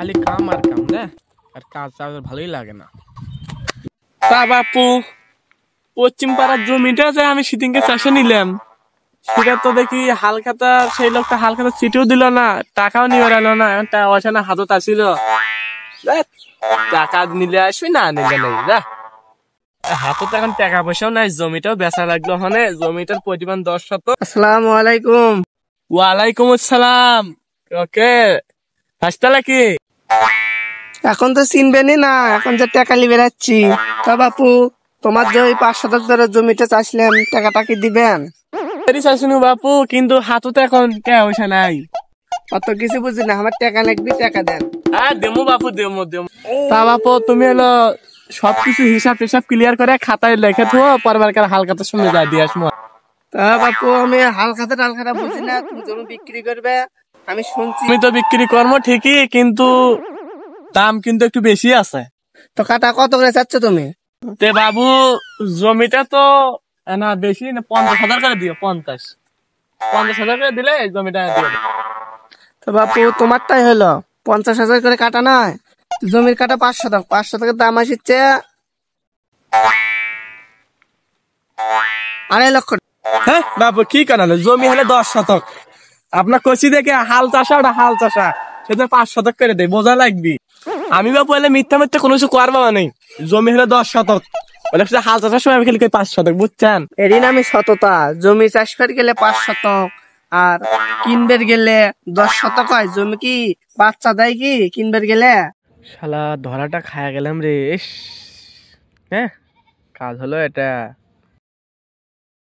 খালি কাম আর কাম রে, আর কাজ ভালোই লাগে না। তা বাপু, পশ্চিম পাড়ার জমিটা যে আমি সেদিনকে চাষে নিলাম, সেটা তো দেখি হালখাতা, সেই লোকটা হালখাতা চিঠিও দিল না, টাকাও নিয়ে এলো না। এখন টাকা পয়সা না হাতত আসিল, টাকা নিলে আসবি না নিলে নেই যা। হাতত এখন টাকা পয়সাও নাই, জমিটাও বেচা লাগলো। মানে জমিটার পরিমাণ 10 শতক। আসসালামু আলাইকুম। ওয়ালাইকুম আসসালাম। ওকে, হাসতালা কি? এখন তো চিনবেনি না, এখন যে টাকা লিয়ে বেড়াচ্ছি। তা বাপু, তোমার যে ওই 5 শতক ধরে জমিটা চাষলাম, টাকাটা কি দিবেন? চাইছিনু বাপু, কিন্তু হাততে এখন টাকা পয়সা নাই। অত কিছু বুঝি না, আমার টাকা লাগবে, টাকা দেন। হ্যাঁ দেমু বাপু, দেমু দেমু। তা বাপু, তুমি হলো সবকিছু হিসাব টিসাব ক্লিয়ার করে খাতায় লিখে থো, পরবারকার হালখাতার সঙ্গে যা দিয়ে আসবো। তা বাপু, আমি হালখাতা টালখাতা বুঝি না, তুমি জমি বিক্রি করবে আমি শুনছি। আমি তো বিক্রি করবো ঠিকই, কিন্তু দাম কিন্তু একটু বেশি আছে। তো কাটা কত করে চাচ্ছ তুমি? তে বাবু, জমিটা তো না বেশি না, 50,000 করে দিও। 50,000 করে দিলে জমিটা দিয়ে দেব। তো বাপু, তোমারটাই হলো 50,000 করে কাটা নয়, জমির কাটা 5 শতক। 5 শতকের দাম আসছে 2.5 লক্ষ। হ্যাঁ বাবু, কি কারণে? জমি হলে 10 শতক, আপনার কচি দেখে হাল চাষা, ওটা হাল চাষা, সেটা 5 শতক করে দেয়, বোঝা লাগবি। আমি বাবু এলে মিথ্যা মিথ্যা কোনো কিছু করবো নেই। জমি হলে 10 শতক, বলে হাল চাষার সময় আমি খালি 5 শতক, বুঝছেন? এরই নামই সততা। জমি চাষ ফের গেলে 5 শতক, আর কিনবের গেলে 10 শতক হয়। জমি কি বাচ্চা দেয় কি কিনবের গেলে? শালা ধরাটা খায়া গেলাম রে। ইস, হ্যাঁ, কাজ হলো এটা।